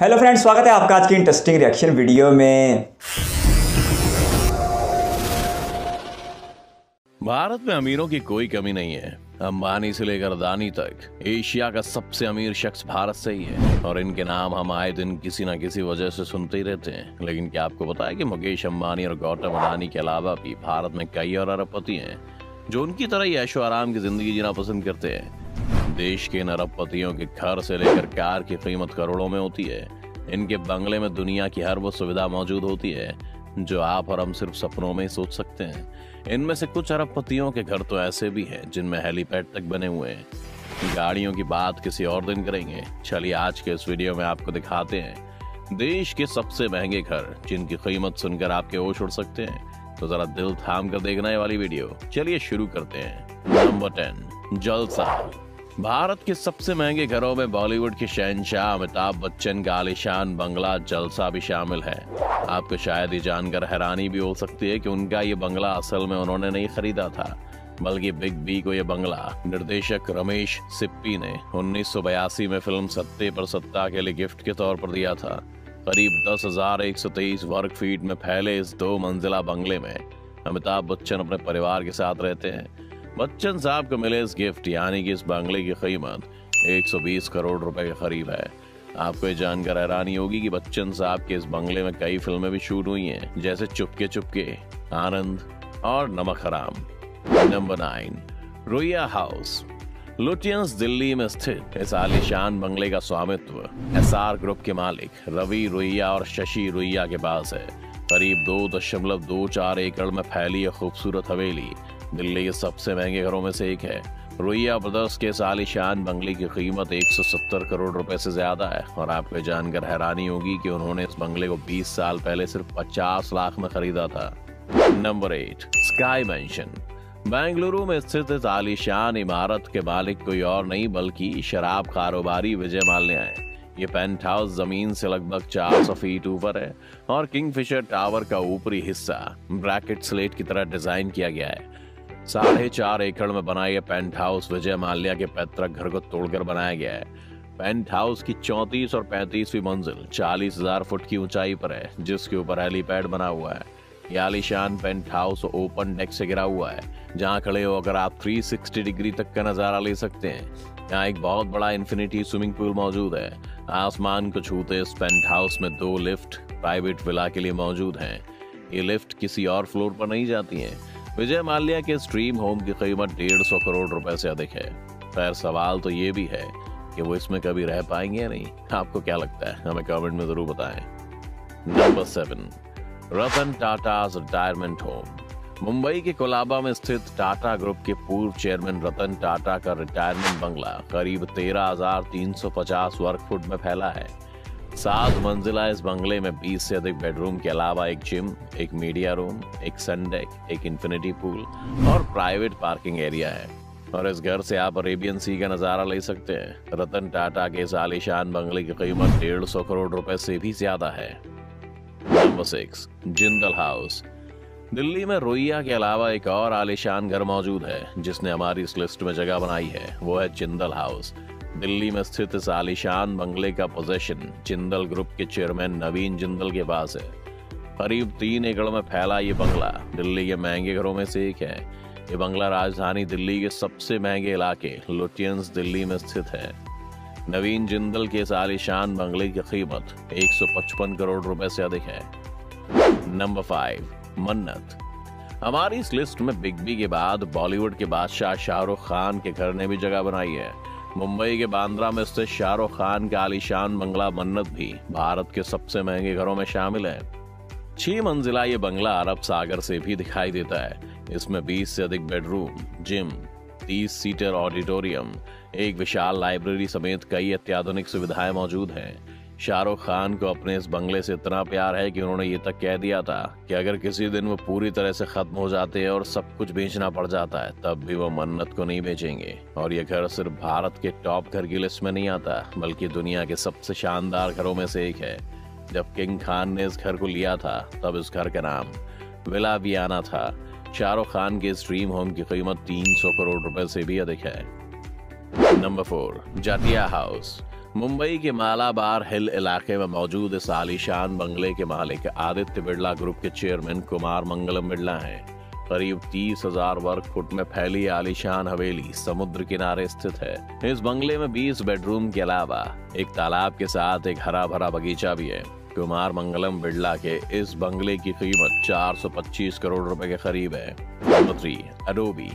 Hello friends, स्वागत है आपका आज की इंटरेस्टिंग रिएक्शन वीडियो में। भारत में अमीरों की कोई कमी नहीं है। अंबानी से लेकर अदानी तक एशिया का सबसे अमीर शख्स भारत से ही है और इनके नाम हम आए दिन किसी न किसी वजह से सुनते ही रहते हैं। लेकिन क्या आपको पता है कि मुकेश अंबानी और गौतम अडानी के अलावा भी भारत में कई और अरबपति हैं जो उनकी तरह ही ऐशो आराम की जिंदगी जीना पसंद करते हैं। देश के इन अरबपतियों के घर से लेकर कार की कीमत करोड़ों में होती है। इनके बंगले में दुनिया की हर वो सुविधा मौजूद होती है जो आप और हम सिर्फ सपनों में ही सोच सकते हैं। इनमें से कुछ अरबपतियों के घर तो ऐसे भी हैं जिनमें हेलीपैड तक बने हुए हैं। गाड़ियों की बात किसी और दिन करेंगे। चलिए आज के इस वीडियो में आपको दिखाते हैं देश के सबसे महंगे घर जिनकी कीमत सुनकर आपके होश उड़ सकते हैं। तो जरा दिल थाम कर देखना है वाली वीडियो। चलिए शुरू करते हैं। नंबर 10, जलसा। भारत के सबसे महंगे घरों में बॉलीवुड के शहंशाह अमिताभ बच्चन का आलीशान बंगला जलसा भी शामिल है। आपको शायद ये जानकर हैरानी भी हो सकती है कि उनका ये बंगला असल में उन्होंने नहीं खरीदा था, बल्कि बिग बी को ये बंगला निर्देशक रमेश सिप्पी ने 1982 में फिल्म सत्ते पर सत्ता के लिए गिफ्ट के तौर पर दिया था। करीब 10,123 वर्ग फीट में फैले इस 2 मंजिला बंगले में अमिताभ बच्चन अपने परिवार के साथ रहते हैं। बच्चन साहब को मिले इस गिफ्ट यानी कि इस बंगले की कीमत 120 करोड़ रुपए के करीब है। आपको ये जानकर हैरानी होगी कि बच्चन साहब के इस बंगले में कई फिल्में भी शूट हुई हैं, जैसे चुपके चुपके, आनंद और नमक हराम। Number 9, Ruia house. Lutyens Delhi में स्थित इस आलीशान बंगले का स्वामित्व एसआर ग्रुप के मालिक रवि रुइया और शशि रुइया के पास है। करीब 2.24 एकड़ में फैली यह खूबसूरत हवेली दिल्ली के सबसे महंगे घरों में से एक है। रुइया ब्रदर्स के आलीशान बंगले की कीमत 170 करोड़ रुपए से ज्यादा है और आपको जानकर हैरानी होगी कि उन्होंने इस बंगले को 20 साल पहले सिर्फ 50 लाख में खरीदा था। Number 8, sky mention. बेंगलुरु में स्थित इस आलीशान इमारत के मालिक कोई और नहीं बल्कि शराब कारोबारी विजय माल्या है। ये पेंट हाउस जमीन से लगभग 400 फीट ऊपर है और किंगफिशर टावर का ऊपरी हिस्सा ब्रैकेट स्लेट की तरह डिजाइन किया गया है। 4.5 एकड़ में बना यह पेंट हाउस विजय माल्या के पैतृक घर को तोड़कर बनाया गया है। पेंट हाउस की 34 और 35वीं मंजिल 40,000 फुट की ऊंचाई पर है, जिसके ऊपर हेलीपैड बना हुआ है। यह आलीशान पेंट हाउस ओपन डेक से घिरा हुआ है, जहां खड़े होकर आप 360 डिग्री तक का नजारा ले सकते हैं। यहाँ एक बहुत बड़ा इन्फिनिटी स्विमिंग पूल मौजूद है। आसमान को छूते इस पेंट हाउस में 2 लिफ्ट प्राइवेट विला के लिए मौजूद हैं। ये लिफ्ट किसी और फ्लोर पर नहीं जाती हैं। विजय माल्या के स्ट्रीम होम की कीमत 150 करोड़ रुपए से अधिक है। खैर सवाल तो ये भी है कि वो इसमें कभी रह पाएंगे या नहीं। आपको क्या लगता है, हमें कमेंट में जरूर बताएं। नंबर 7, रतन टाटा's रिटायरमेंट होम। मुंबई के कोलाबा में स्थित टाटा ग्रुप के पूर्व चेयरमैन रतन टाटा का रिटायरमेंट बंगला करीब 13,350 वर्ग फुट में फैला है। 7 मंजिला इस बंगले में 20 से अधिक बेडरूम के अलावा एक जिम, एक मीडिया रूम, एक सनडेक, एक इन्फिनिटी पूल और प्राइवेट पार्किंग एरिया है। और इस घर से आप अरेबियन सी का नजारा ले सकते हैं। रतन टाटा के इस आलीशान बंगले की कीमत 150 करोड़ रुपए से भी ज्यादा है। Number 6, Jindal house. दिल्ली में रुइया के अलावा एक और आलीशान घर मौजूद है जिसने हमारी इस लिस्ट में जगह बनाई है, वो है जिंदल हाउस। दिल्ली में स्थित इस आलीशान बंगले का पोजीशन जिंदल ग्रुप के चेयरमैन नवीन जिंदल के पास है। करीब 3 एकड़ में फैला ये बंगला दिल्ली के महंगे घरों में से एक है। ये बंगला राजधानी दिल्ली के सबसे महंगे इलाके लुटियंस दिल्ली में स्थित है। नवीन जिंदल के इस आलीशान बंगले की कीमत 155 करोड़ रुपए से अधिक है। नंबर 5, मन्नत। हमारी इस लिस्ट में बिग बी के बाद बॉलीवुड के बादशाह शाहरुख खान के घर ने भी जगह बनाई है। मुंबई के बांद्रा में स्थित शाहरुख खान का आलीशान बंगला मन्नत भी भारत के सबसे महंगे घरों में शामिल है। 6 मंजिला ये बंगला अरब सागर से भी दिखाई देता है। इसमें 20 से अधिक बेडरूम, जिम, 30 सीटर ऑडिटोरियम, एक विशाल लाइब्रेरी समेत कई अत्याधुनिक सुविधाएं मौजूद हैं। शाहरुख खान को अपने इस बंगले से इतना प्यार है कि उन्होंने ये तक कह दिया था कि अगर किसी दिन वो पूरी तरह से खत्म हो जाते हैं और सब कुछ बेचना पड़ जाता है तब भी वो मन्नत को नहीं बेचेंगे। और ये घर सिर्फ भारत के टॉप घर की लिस्ट में नहीं आता बल्कि दुनिया के सबसे शानदार घरों में से एक है। जब किंग खान ने इस घर को लिया था तब इस घर का नाम विला वियाना था। शाहरुख खान के इस ड्रीम होम की कीमत 300 करोड़ रुपए से भी अधिक है। Number 4, Jatia house. मुंबई के मालाबार हिल इलाके में मौजूद इस आलीशान बंगले के मालिक आदित्य बिड़ला ग्रुप के चेयरमैन कुमार मंगलम बिड़ला हैं। करीब 30,000 वर्ग फुट में फैली आलीशान हवेली समुद्र किनारे स्थित है। इस बंगले में 20 बेडरूम के अलावा एक तालाब के साथ एक हरा भरा बगीचा भी है। कुमार मंगलम बिड़ला के इस बंगले की कीमत 425 करोड़ रुपए के करीब है। Number 3, Adobe.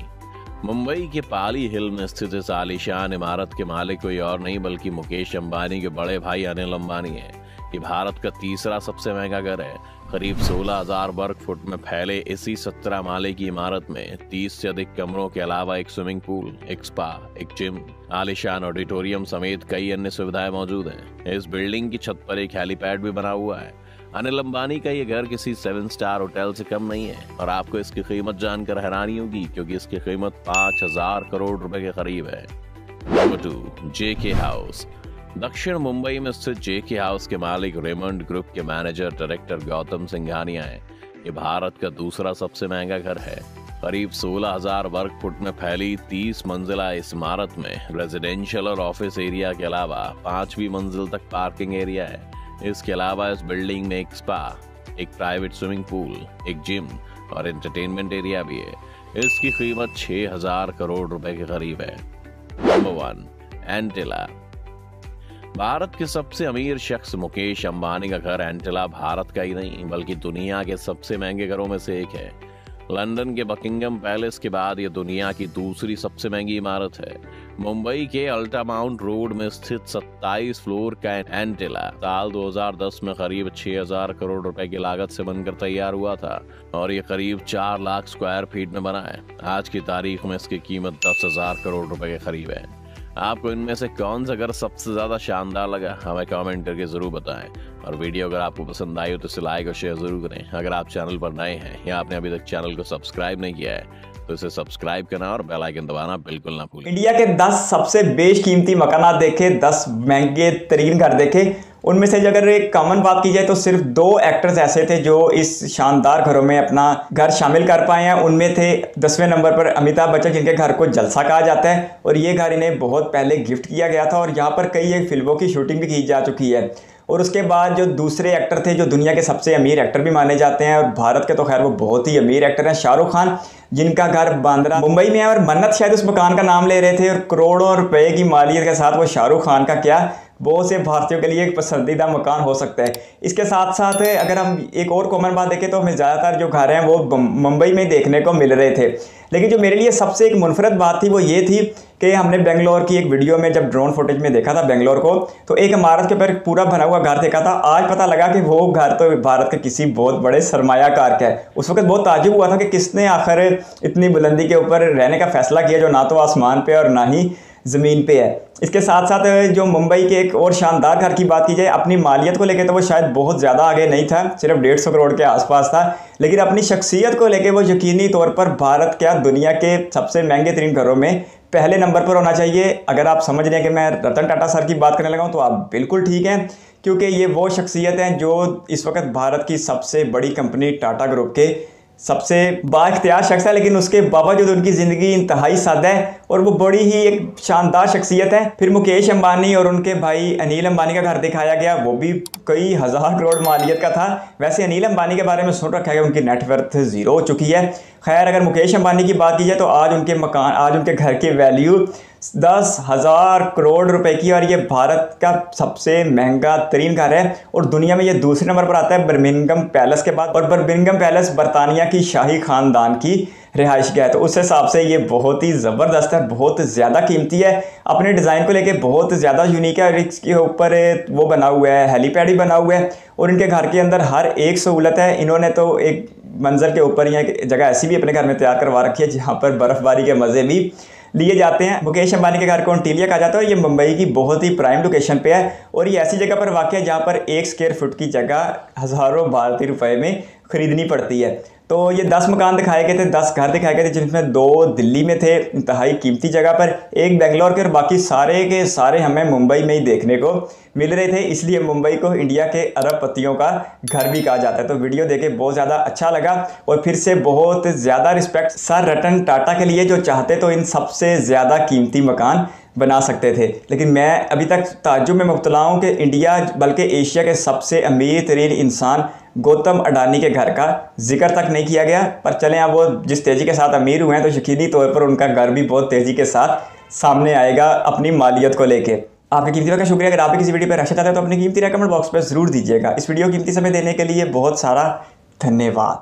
मुंबई के पाली हिल में स्थित इस आलीशान इमारत के मालिक कोई और नहीं बल्कि मुकेश अंबानी के बड़े भाई अनिल अंबानी है। ये भारत का तीसरा सबसे महंगा घर है। करीब 16,000 वर्ग फुट में फैले इसी 17 माले की इमारत में 30 से अधिक कमरों के अलावा एक स्विमिंग पूल, एक स्पा, एक जिम, आलीशान ऑडिटोरियम समेत कई अन्य सुविधाएं मौजूद हैं। इस बिल्डिंग की छत पर एक हेलीपैड भी बना हुआ है। अनिल अंबानी का ये घर किसी 7 स्टार होटल से कम नहीं है और आपको इसकी कीमत जानकर हैरानी होगी क्योंकि इसकी कीमत 5,000 करोड़ रुपए के करीब है। नंबर 2, जेके हाउस। दक्षिण मुंबई में स्थित जेके हाउस के मालिक रेमंड ग्रुप के मैनेजर डायरेक्टर गौतम सिंघानिया हैं। ये भारत का दूसरा सबसे महंगा घर है। करीब 16,000 वर्ग फुट में फैली 30 मंजिला इस इमारत में रेजिडेंशियल और ऑफिस एरिया के अलावा 5वीं मंजिल तक पार्किंग एरिया है। इसके अलावा इस बिल्डिंग में एक स्पा, एक प्राइवेट स्विमिंग पूल, एक जिम और एंटरटेनमेंट एरिया भी है। इसकी कीमत 6,000 करोड़ रुपए के करीब है। नंबर 1, एंटिला। भारत के सबसे अमीर शख्स मुकेश अंबानी का घर एंटिला भारत का ही नहीं बल्कि दुनिया के सबसे महंगे घरों में से एक है। लंदन के बकिंगम पैलेस के बाद यह दुनिया की दूसरी सबसे महंगी इमारत है। मुंबई के अल्टामाउंट रोड में स्थित 27 फ्लोर का एंटिला साल 2010 में करीब 6,000 करोड़ रुपए की लागत से बनकर तैयार हुआ था और ये करीब 4 लाख स्क्वायर फीट में बना है। आज की तारीख में इसकी कीमत 10,000 करोड़ रुपए के करीब है। आपको इनमें से कौन सा घर सबसे ज्यादा शानदार लगा हमें कमेंट करके जरूर बताएं और वीडियो अगर आपको पसंद आई हो तो इसे लाइक और शेयर जरूर करें। अगर आप चैनल पर नए हैं या आपने अभी तक चैनल को सब्सक्राइब नहीं किया है तो इसे सब्सक्राइब करना और बेल आइकन दबाना बिल्कुल ना भूलें। इंडिया के 10 सबसे बेशकीमती मकानात देखे, 10 महंगे तरीन घर देखे, उनमें से अगर एक कॉमन बात की जाए तो सिर्फ 2 एक्टर्स ऐसे थे जो इस शानदार घरों में अपना घर शामिल कर पाए हैं। उनमें थे 10वें नंबर पर अमिताभ बच्चन जिनके घर को जलसा कहा जाता है और ये घर इन्हें बहुत पहले गिफ्ट किया गया था और यहाँ पर कई एक फिल्मों की शूटिंग भी की जा चुकी है। और उसके बाद जो दूसरे एक्टर थे जो दुनिया के सबसे अमीर एक्टर भी माने जाते हैं और भारत के तो खैर वो बहुत ही अमीर एक्टर हैं, शाहरुख खान, जिनका घर बांद्रा मुंबई में है और मन्नत शायद उस मकान का नाम ले रहे थे और करोड़ों रुपए की मालियत के साथ वो शाहरुख खान का क्या बहुत से भारतीयों के लिए एक पसंदीदा मकान हो सकता है। इसके साथ साथ अगर हम एक और कॉमन बात देखें तो हमें ज़्यादातर जो घर हैं वो मुंबई में देखने को मिल रहे थे, लेकिन जो मेरे लिए सबसे एक मुनफरद बात थी वो ये थी कि हमने बेंगलोर की एक वीडियो में जब ड्रोन फुटेज में देखा था बेंगलोर को तो एक इमारत के ऊपर पूरा बना हुआ घर देखा था। आज पता लगा कि वो घर तो भारत के किसी बहुत बड़े सरमायाकार का है। उस वक्त बहुत ताज्जुब हुआ था कि किसने आखिर इतनी बुलंदी के ऊपर रहने का फैसला किया जो ना तो आसमान पे और ना ही ज़मीन पे है। इसके साथ साथ जो मुंबई के एक और शानदार घर की बात की जाए, अपनी मालियत को लेकर तो वो शायद बहुत ज़्यादा आगे नहीं था, सिर्फ 150 करोड़ के आसपास था, लेकिन अपनी शख्सियत को लेकर वो यकीनी तौर पर भारत क्या दुनिया के सबसे महंगे तरीन घरों में पहले नंबर पर होना चाहिए। अगर आप समझ रहे हैं कि मैं रतन टाटा सर की बात करने लगा हूँ तो आप बिल्कुल ठीक हैं, क्योंकि ये वो शख्सियत हैं जो इस वक्त भारत की सबसे बड़ी कंपनी टाटा ग्रुप के सबसे बाइख्तियार शख्स है, लेकिन उसके बावजूद उनकी ज़िंदगी इंतहाई सादा है और वो बड़ी ही एक शानदार शख्सियत है। फिर मुकेश अंबानी और उनके भाई अनिल अंबानी का घर दिखाया गया, वो भी कई हज़ार करोड़ मालियत का था। वैसे अनिल अंबानी के बारे में सुन रखा है कि उनकी नेटवर्थ 0 हो चुकी है। खैर अगर मुकेश अंबानी की बात की जाए तो आज उनके घर की वैल्यू 10,000 करोड़ रुपए की और ये भारत का सबसे महंगा तरीन घर है और दुनिया में ये दूसरे नंबर पर आता है बर्मिंघम पैलेस के बाद। और बर्मिंघम पैलेस बरतानिया की शाही खानदान की रिहाइश गया है, तो उस हिसाब से ये बहुत ही ज़बरदस्त है, बहुत ज़्यादा कीमती है, अपने डिज़ाइन को लेके बहुत ज़्यादा यूनिक है और इसके ऊपर वो बना हुआ है, हेलीपैड भी बना हुआ है और इनके घर के अंदर हर एक सहूलत है। इन्होंने तो एक मंजर के ऊपर यहाँ जगह ऐसी भी अपने घर में तैयार करवा रखी है जहाँ पर बर्फ़बारी के मज़े भी लिए जाते हैं। मुकेश अंबानी के घर को ऑन्टिलिया कहा जाता है और ये मुंबई की बहुत ही प्राइम लोकेशन पे है और ये ऐसी जगह पर वाक़ है जहाँ पर 1 स्क्वायर फुट की जगह हज़ारों भारतीय रुपए में खरीदनी पड़ती है। तो ये 10 मकान दिखाए गए थे, 10 घर दिखाए गए थे, जिनमें 2 दिल्ली में थे इंतहाई कीमती जगह पर, एक बेंगलोर के और बाकी सारे के सारे हमें मुंबई में ही देखने को मिल रहे थे। इसलिए मुंबई को इंडिया के अरबपतियों का घर भी कहा जाता है। तो वीडियो देखे बहुत ज़्यादा अच्छा लगा और फिर से बहुत ज़्यादा रिस्पेक्ट सर रतन टाटा के लिए जो चाहते तो इन सबसे ज़्यादा कीमती मकान बना सकते थे। लेकिन मैं अभी तक ताज्जुब में मुब्तला हूँ कि इंडिया बल्कि एशिया के सबसे अमीर तरीन इंसान गौतम अडानी के घर का जिक्र तक नहीं किया गया। पर चलें, अब वो जिस तेज़ी के साथ अमीर हुए हैं तो यकीनी तौर पर उनका घर भी बहुत तेज़ी के साथ सामने आएगा अपनी मालियत को लेके। आपके कीमती वक्त का शुक्रिया। अगर आप भी किसी वीडियो पर राशि चाहते हैं तो अपनी कीमती राय कमेंट बॉक्स पर ज़रूर दीजिएगा। इस वीडियो कीमती समय देने के लिए बहुत सारा धन्यवाद।